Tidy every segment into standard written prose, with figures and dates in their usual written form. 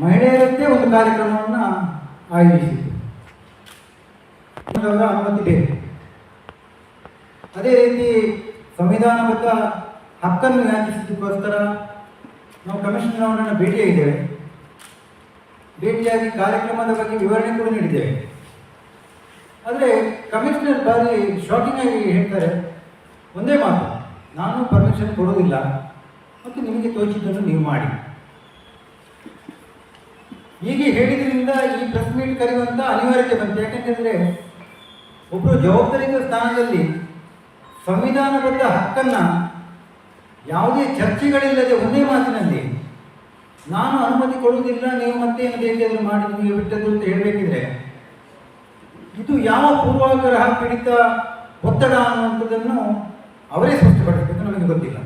ಮಹಿಳೆಯರದ್ದೇ ಒಂದು ಕಾರ್ಯಕ್ರಮವನ್ನು ಆಯೋಜಿಸಿತು. ಅವರ ಅನುಮತಿ ಬೇಕು. ಅದೇ ರೀತಿ ಸಂವಿಧಾನಬದ್ಧ ಹಕ್ಕನ್ನು ಯಾಚಿಸಿದ್ದಕ್ಕೋಸ್ಕರ ನಾವು ಕಮಿಷನರ್ ಅವರನ್ನು ಭೇಟಿಯಾಗಿದ್ದೇವೆ. ಭೇಟಿಯಾಗಿ ಕಾರ್ಯಕ್ರಮದ ಬಗ್ಗೆ ವಿವರಣೆ ಕೂಡ ನೀಡಿದ್ದೇವೆ. ಆದರೆ ಕಮಿಷನರ್ ಬಾರಿ ಶಾಕಿಂಗ್ ಆಗಿ ಹೇಳ್ತಾರೆ, ಒಂದೇ ಮಾತು, ನಾನು ಪರ್ಮಿಷನ್ ಕೊಡೋದಿಲ್ಲ ಮತ್ತು ನಿಮಗೆ ತೋಚಿದ್ದನ್ನು ನೀವು ಮಾಡಿ. ಹೀಗೆ ಹೇಳಿದ್ರಿಂದ ಈ ಪ್ರೆಸ್ ಮೀಟ್ ಕರೆಯುವಂಥ ಅನಿವಾರ್ಯತೆ ಬಂತು. ಯಾಕೆಂತಂದರೆ ಒಬ್ಬರು ಜವಾಬ್ದಾರಿಯುತ ಸ್ಥಾನದಲ್ಲಿ ಸಂವಿಧಾನಬದ್ಧ ಹಕ್ಕನ್ನು ಯಾವುದೇ ಚರ್ಚೆಗಳಿಲ್ಲದೆ ಒಂದೇ ಮಾತಿನಲ್ಲಿ ನಾನು ಅನುಮತಿ ಕೊಡುವುದಿಲ್ಲ, ನೀವು ಮತ್ತೇನು ಬೇಕಾದರೂ ಮಾಡಿ ನಿಮಗೆ ಬಿಟ್ಟದ್ದು ಅಂತ ಹೇಳಬೇಕಿದ್ರೆ ಇದು ಯಾವ ಪೂರ್ವಾಗ್ರಹ ಪೀಡಿತ ಒತ್ತಡ ಅನ್ನುವಂಥದ್ದನ್ನು ಅವರೇ ಸ್ಪಷ್ಟಪಡಿಸಬೇಕು, ನಮಗೆ ಗೊತ್ತಿಲ್ಲ.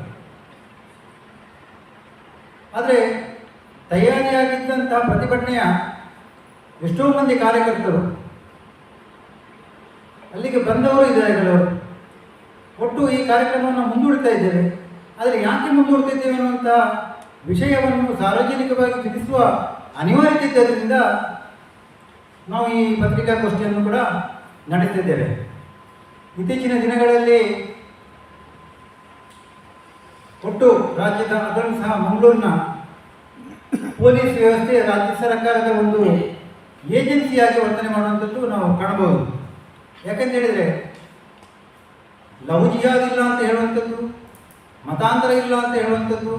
ಆದರೆ ತಯಾರಿಯಾಗಿದ್ದಂತಹ ಪ್ರತಿಭಟನೆಯ ಎಷ್ಟೋ ಮಂದಿ ಕಾರ್ಯಕರ್ತರು ಅಲ್ಲಿಗೆ ಬಂದವರು ಇದ್ದಾರೆ, ಕೆಲವರು. ಒಟ್ಟು ಈ ಕಾರ್ಯಕ್ರಮವನ್ನು ಮುಂದೂಡ್ತಾ ಇದ್ದೇವೆ. ಆದರೆ ಯಾಕೆ ಮುಂದೂಡ್ತಾ ಇದ್ದೇವೆ ಅನ್ನುವಂಥ ವಿಷಯವನ್ನು ಸಾರ್ವಜನಿಕವಾಗಿ ತಿಳಿಸುವ ಅನಿವಾರ್ಯತೆ ಇದ್ದರಿಂದ ನಾವು ಈ ಪತ್ರಿಕಾಗೋಷ್ಠಿಯನ್ನು ಕೂಡ ನಡೆಸಿದ್ದೇವೆ. ಇತ್ತೀಚಿನ ದಿನಗಳಲ್ಲಿ ಒಟ್ಟು ರಾಜ್ಯದ, ಅದರಲ್ಲೂ ಸಹ ಮಂಗಳೂರಿನ ಪೊಲೀಸ್ ವ್ಯವಸ್ಥೆ ರಾಜ್ಯ ಸರ್ಕಾರದ ಒಂದು ಏಜೆನ್ಸಿಯಾಗಿ ವರ್ತನೆ ಮಾಡುವಂಥದ್ದು ನಾವು ಕಾಣಬಹುದು. ಯಾಕಂತೇಳಿದರೆ ಲವ್ ಜಿಹಾದ್ ಇಲ್ಲ ಅಂತ ಹೇಳುವಂಥದ್ದು, ಮತಾಂತರ ಇಲ್ಲ ಅಂತ ಹೇಳುವಂಥದ್ದು,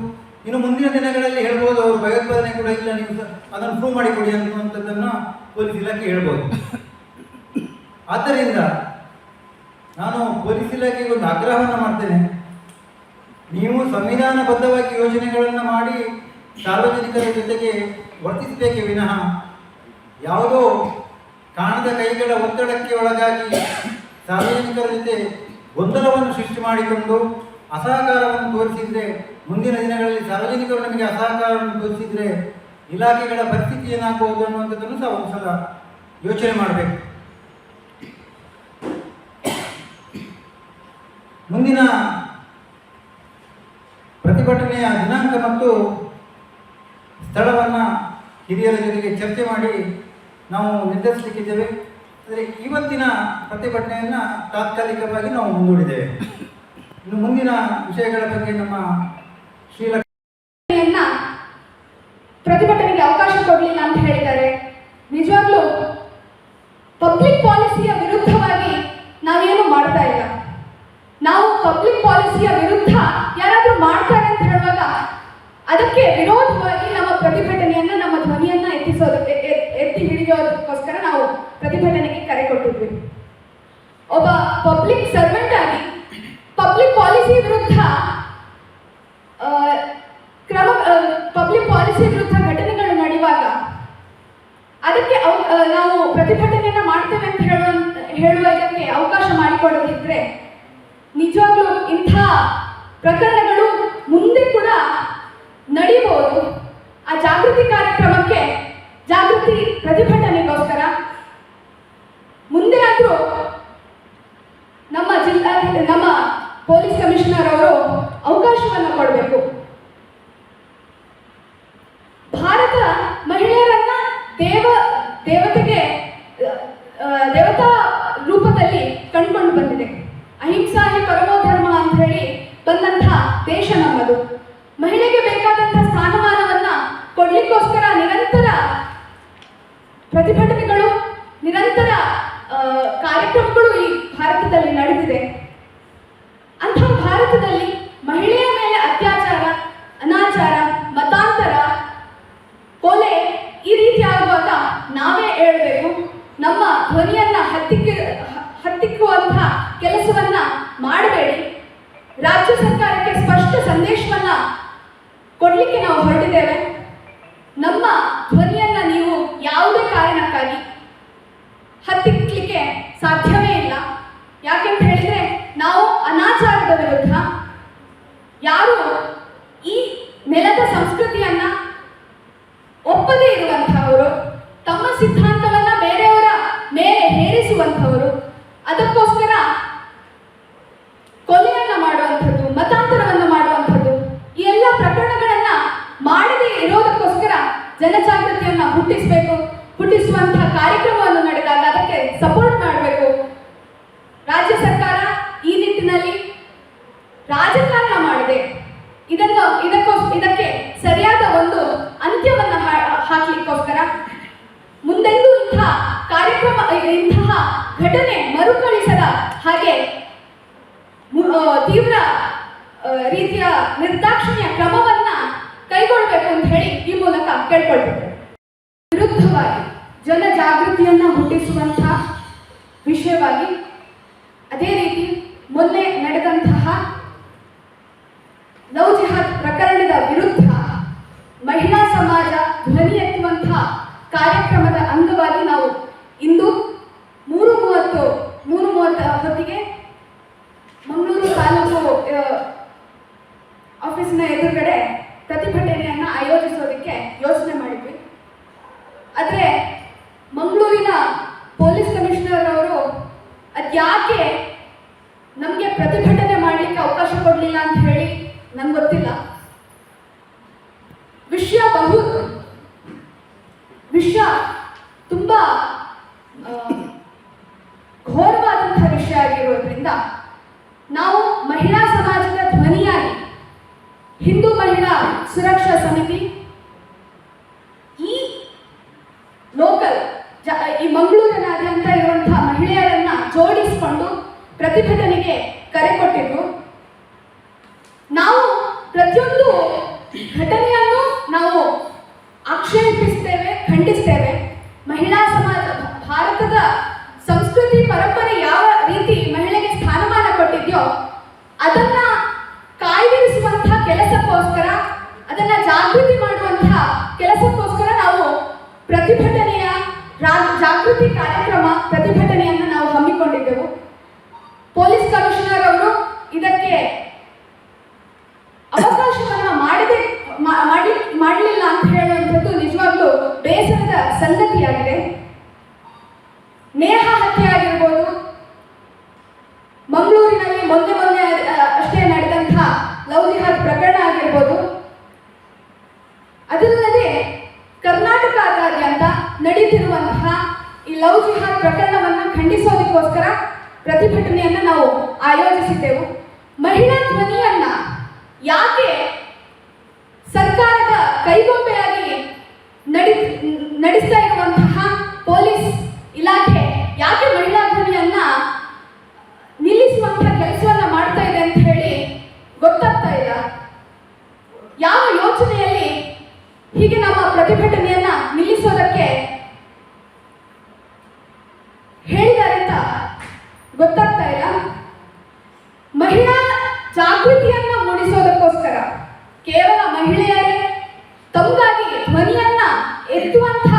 ಇನ್ನು ಮುಂದಿನ ದಿನಗಳಲ್ಲಿ ಹೇಳ್ಬೋದು ಅವರು ಭಯೋತ್ಪಾದನೆ ಕೂಡ ಇಲ್ಲ, ನೀವು ಅದನ್ನು ಪ್ರೂವ್ ಮಾಡಿಕೊಡಿ ಅನ್ನುವಂಥದ್ದನ್ನು ಪೊಲೀಸ್ ಇಲಾಖೆ ಹೇಳ್ಬೋದು. ಆದ್ದರಿಂದ ನಾನು ಪೊಲೀಸ್ ಇಲಾಖೆಗೆ ಒಂದು ಆಗ್ರಹವನ್ನು ಮಾಡ್ತೇನೆ. ನೀವು ಸಂವಿಧಾನಬದ್ಧವಾಗಿ ಯೋಜನೆಗಳನ್ನು ಮಾಡಿ ಸಾರ್ವಜನಿಕರ ಜೊತೆಗೆ ವರ್ತಿಸಬೇಕೇ ವಿನಃ ಯಾವುದೋ ಕಾಣದ ಕೈಗಳ ಒತ್ತಡಕ್ಕೆ ಒಳಗಾಗಿ ಸಾರ್ವಜನಿಕರ ಜೊತೆ ಗೊಂದಲವನ್ನು ಸೃಷ್ಟಿ ಮಾಡಿಕೊಂಡು ಅಸಹಕಾರವನ್ನು ತೋರಿಸಿದರೆ, ಮುಂದಿನ ದಿನಗಳಲ್ಲಿ ಸಾರ್ವಜನಿಕರು ನಮಗೆ ಅಸಹಕಾರವನ್ನು ತೋರಿಸಿದರೆ ಇಲಾಖೆಗಳ ಪರಿಸ್ಥಿತಿ ಏನಾಗಬಹುದು ಅನ್ನುವಂಥದ್ದನ್ನು ಸಹ ಒಂದು ಸಲ ಯೋಚನೆ ಮಾಡಬೇಕು. ಮುಂದಿನ ಪ್ರತಿಭಟನೆಯ ದಿನಾಂಕ ಮತ್ತು ಸ್ಥಳವನ್ನು ಹಿರಿಯರ ಜೊತೆಗೆ ಚರ್ಚೆ ಮಾಡಿ ನಾವು ನಿರ್ಧರಿಸಲಿಕ್ಕಿದ್ದೇವೆ. ಆದರೆ ಇವತ್ತಿನ ಪ್ರತಿಭಟನೆಯನ್ನು ತಾತ್ಕಾಲಿಕವಾಗಿ ನಾವು ಮುಂದೂಡಿದ್ದೇವೆ. ಇನ್ನು ಮುಂದಿನ ವಿಷಯಗಳ ಬಗ್ಗೆ ನಮ್ಮ ಪ್ರತಿಭಟನೆಗೆ ಅವಕಾಶ ಕೊಡಲಿಲ್ಲ ಅಂತ ಹೇಳಿದ್ದಾರೆ. ನಿಜವಾಗ್ಲೂ ಪಬ್ಲಿಕ್ ಪಾಲಿಸಿಯ ವಿರುದ್ಧವಾಗಿ ನಾವೇನು ಮಾಡ್ತಾ ಇಲ್ಲ. ನಾವು ಪಬ್ಲಿಕ್ ಪಾಲಿಸಿಯ ವಿರುದ್ಧ ಯಾರಾದರೂ ಮಾಡ್ತಾರೆ ಅಂತ ಹೇಳುವಾಗ ಅದಕ್ಕೆ ವಿರೋಧವಾಗಿ ನಮ್ಮ ಪ್ರತಿಭಟನೆಯನ್ನ, ನಮ್ಮ ಧ್ವನಿಯನ್ನ ಎತ್ತಿ ಹಿಡಿಯೋದಕ್ಕೋಸ್ಕರ ನಾವು ಪ್ರತಿಭಟನೆಗೆ ಕರೆ ಕೊಟ್ಟಿದ್ವಿ. ಒಬ್ಬ ಪಬ್ಲಿಕ್ ಸರ್ವೆಂಟ್ ಆಗಿ ಪಬ್ಲಿಕ್ ಪಾಲಿಸಿ ವಿರುದ್ಧ ಪಬ್ಲಿಕ್ ಪಾಲಿಸಿ ವಿರುದ್ಧ ಘಟನೆಗಳು ನಡೆಯುವಾಗ ಅದಕ್ಕೆ ನಾವು ಪ್ರತಿಭಟನೆಯನ್ನ ಮಾಡ್ತೇವೆ ಅಂತ ಹೇಳುವುದಕ್ಕೆ ಅವಕಾಶ ಮಾಡಿಕೊಡೋದಿದ್ರೆ ನಿಜವಾಗ್ಲೂ ಇಂಥ ಪ್ರಕರಣಗಳು ಮುಂದೆ ಕೂಡ ನಡೀಬಹುದು. ಆ ಜಾಗೃತಿ ಕಾರ್ಯಕ್ರಮಕ್ಕೆ, ಜಾಗೃತಿ ಪ್ರತಿಭಟನೆಗೋಸ್ಕರ ಮುಂದೆ ಆದರೂ ನಮ್ಮ ಪೊಲೀಸ್ ಕಮಿಷನರ್ ಅವರು ಅವಕಾಶವನ್ನು ಕೊಡಬೇಕು. ಭಾರತ ಮಹಿಳೆಯರನ್ನ ದೇವತಾ ರೂಪದಲ್ಲಿ ಕಂಡುಕೊಂಡು ಬಂದಿದೆ. ಅಹಿಂಸಾ ಹಿ ಪರಮೋ ಧರ್ಮ ಅಂತ ಹೇಳಿ ಬಂದಂತಹ ದೇಶ ನಮ್ಮದು. ಮಹಿಳೆಗೆ ಬೇಕಾದಂತಹ ಸ್ಥಾನಮಾನವನ್ನ ಕೊಡ್ಲಿಕ್ಕೋಸ್ಕರ ನಿರಂತರ ಪ್ರತಿಭಟನೆಗಳು, ನಿರಂತರ ಕಾರ್ಯಕ್ರಮಗಳು ಈ ಭಾರತದಲ್ಲಿ ನಡೆದಿದೆ. ಅಂತಹ ಭಾರತದಲ್ಲಿ ಮಹಿಳೆಯ ಮೇಲೆ ಅತ್ಯಾಚಾರ, ಅನಾಚಾರ, ಮತಾಂತರ, ಕೊಲೆ ಈ ರೀತಿ ಆಗುವಾಗ ನಾವೇ ಹೇಳಬೇಕು, ಜನಜಾಗೃತಿಯನ್ನ ಹುಟ್ಟಿಸುವಂತಹ ಕಾರ್ಯಕ್ರಮವನ್ನು ನಡೆದಾಗ ಅದಕ್ಕೆ ಸಪೋರ್ಟ್ ಮಾಡಬೇಕು. ರಾಜ್ಯ ಸರ್ಕಾರ ಈ ನಿಟ್ಟಿನಲ್ಲಿ ರಾಜಕಾರಣ ಮಾಡಿದೆ. ಇದಕ್ಕೆ ಸರಿಯಾದ ಒಂದು ಅಂತ್ಯವನ್ನ ಹಾಕಲಿಕ್ಕೋಸ್ಕರ ಮುಂದೆಂದೂ ಇಂತಹ ಘಟನೆ ಮರುಕಳಿಸದ ಹಾಗೆ ತೀವ್ರ ರೀತಿಯ ನಿರ್ದಾಕ್ಷಿಣ್ಯ ಕ್ರಮವನ್ನ ಕೈಗೊಳ್ಳಬೇಕು ಅಂತ ಹೇಳಿ ಈ ಮೂಲಕ ಕೇಳ್ಕೊಳ್ತೇವೆ. ವಿರುದ್ಧವಾಗಿ ಜನಜಾಗೃತಿಯನ್ನ ಹುಟ್ಟಿಸುವಂತಹ ವಿಷಯವಾಗಿ ಅದೇ ರೀತಿ ಮೊನ್ನೆ ನಡೆದಂತಹ ಲವ್ ಜಿಹಾದ್ ಪ್ರಕರಣದ ವಿರುದ್ಧ ಮಹಿಳಾ ಸಮಾಜ ಧ್ವನಿ ಎತ್ತುವಂತಹ ಕಾರ್ಯಕ್ರಮದ ಅಂಗವಾಗಿ ನಾವು ಇಂದು 3:30 ಹೊತ್ತಿಗೆ ಮಂಗಳೂರು ತಾಲೂಕು ಆಫೀಸಿನ ಎದುರುಗಡೆ ಪ್ರತಿಭಟನೆಯನ್ನ ಆಯೋಜಿಸೋದಕ್ಕೆ ಯೋಚನೆ ಮಾಡಿದ್ವಿ. ಆದರೆ ಮಂಗಳೂರಿನ ಪೊಲೀಸ್ ಕಮಿಷನರ್ ಅವರು ಅದ್ಯಾಕೆ ನಮಗೆ ಪ್ರತಿಭಟನೆ ಮಾಡಲಿಕ್ಕೆ ಅವಕಾಶ ಕೊಡಲಿಲ್ಲ ಅಂತ ಹೇಳಿ ನಂಗೆ ಗೊತ್ತಿಲ್ಲ. ವಿಷಯ ತುಂಬಾ ಘೋರವಾದಂತಹ ವಿಷಯ ಆಗಿರೋದ್ರಿಂದ ನಾವು ಮಹಿಳಾ ಸಮಾಜದ ಧ್ವನಿಯಾಗಿ ಹಿಂದೂ ಮಹಿಳಾ ಸುರಕ್ಷಾ ಸಮಿತಿ ಈ ಮಂಗಳೂರಿನಾದ್ಯಂತ ಇರುವಂತಹ ಮಹಿಳೆಯರನ್ನ ಜೋಡಿಸಿಕೊಂಡು ಪ್ರತಿಭಟನೆಗೆ ಕರೆ ಕೊಟ್ಟಿದ್ರು. ನಾವು ಪ್ರತಿಯೊಂದು ಘಟನೆಯನ್ನು ನಾವು ಆಕ್ಷೇಪಿಸ್ತೇವೆ, ಖಂಡಿಸ್ತೇವೆ. ಮಹಿಳಾ ಸಮಾಜ ಭಾರತದ ಸಂಸ್ಕೃತಿ ಪರಂಪರೆ ಯಾವ ರೀತಿ ಮಹಿಳೆಗೆ ಸ್ಥಾನಮಾನ ಕೊಟ್ಟಿದ್ಯೋ ಅದನ್ನ ಕಾಯ್ದಿರಿಸುವಂತಹ ಕೆಲಸಕ್ಕೋಸ್ಕರ, ಅದನ್ನ ಜಾಗೃತಿ ಮಾಡುವಂತಹ ಕೆಲಸಕ್ಕೋಸ್ಕರ ನಾವು ಜಾಗೃತಿ ಕಾರ್ಯಕ್ರಮ ಪ್ರತಿಭಟನೆಯನ್ನು ನಾವು ಹಮ್ಮಿಕೊಂಡಿದ್ದೆವು. ಪೊಲೀಸ್ ಕಮಿಷನರ್ ಅವರು ಇದಕ್ಕೆ ಅವಕಾಶವನ್ನ ಮಾಡಲಿಲ್ಲ ಅಂತ ಹೇಳುವಂಥದ್ದು ನಿಜವಾಗ್ಲೂ ಬೇಸರದ ಸಂಗತಿಯಾಗಿದೆ. ನೇಹಾ ಹತ್ಯೆ ಆಗಿರ್ಬೋದು, ಮಂಗಳೂರಿನಲ್ಲಿ ಮೊನ್ನೆ ಅಷ್ಟೇ ನಡೆದಂತಹ ಲವ್ ಜಿಹಾದ್ ಪ್ರಕರಣ ಆಗಿರ್ಬೋದು, ಅದಲ್ಲದೆ ಕರ್ನಾಟಕದಾದ್ಯಂತ ನಡೀತಿರುವಂತಹ ಈ ಲವ್ ಜಿಹಾದ್ ಪ್ರಕರಣವನ್ನು ಖಂಡಿಸೋದಕ್ಕೋಸ್ಕರ ಪ್ರತಿಭಟನೆಯನ್ನು ನಾವು ಆಯೋಜಿಸಿದ್ದೆವು. ಮಹಿಳಾ ಧ್ವನಿಯನ್ನ ಯಾಕೆ ಸರ್ಕಾರದ ಕೈಗೊಂಬೆಯಾಗಿ ನಡೆಸ್ತಾ ಇರುವಂತಹ ಪೊಲೀಸ್ ಇಲಾಖೆ ಯಾಕೆ ಮಹಿಳಾ ಧ್ವನಿಯನ್ನ ನಿಲ್ಲಿಸುವಂತಹ ಕೆಲಸವನ್ನ ಮಾಡ್ತಾ ಇದೆ ಅಂತ ಹೇಳಿ ಗೊತ್ತಾಗ್ತಾ ಇಲ್ಲ. ಯಾವ ಯೋಚನೆಯಲ್ಲಿ ಹೀಗೆ ನಮ್ಮ ಪ್ರತಿಭಟನೆಯನ್ನ ನಿಲ್ಲಿಸೋದಕ್ಕೆ ಹೇಳಿದ್ದಾರೆ ಅಂತ ಗೊತ್ತಾಗ್ತಾ ಇಲ್ಲ. ಮಹಿಳಾ ಜಾಗೃತಿಯನ್ನ ಮೂಡಿಸೋದಕ್ಕೋಸ್ಕರ ಕೇವಲ ಮಹಿಳೆಯರೇ ತಮಗಾಗಿ ಧ್ವನಿಯನ್ನ ಎತ್ತುವಂತಹ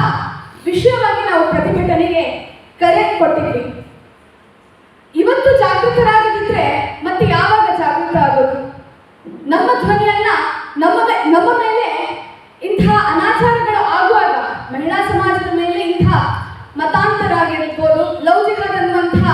ವಿಷಯವಾಗಿ ನಾವು ಪ್ರತಿಭಟನೆಗೆ ಕರೆ ಕೊಟ್ಟಿದ್ವಿ. ಇವತ್ತು ಜಾಗೃತರಾಗದಿದ್ರೆ ಮತ್ತೆ ಯಾವಾಗ ಜಾಗೃತ ಆಗೋದು? ನಮ್ಮ ಧ್ವನಿಯನ್ನ ನಮ್ಮ ಮೇಲೆ ಇಂತಹ ಅನಾಚಾರಗಳು ಆಗುವಾಗ, ಮಹಿಳಾ ಸಮಾಜದ ಮೇಲೆ ಇಂತಹ ಮತಾಂತರ ಆಗಿರ್ಬೋದು, ಲವ್ ಜಿಹಾದ್ ಅನ್ನುವಂತಹ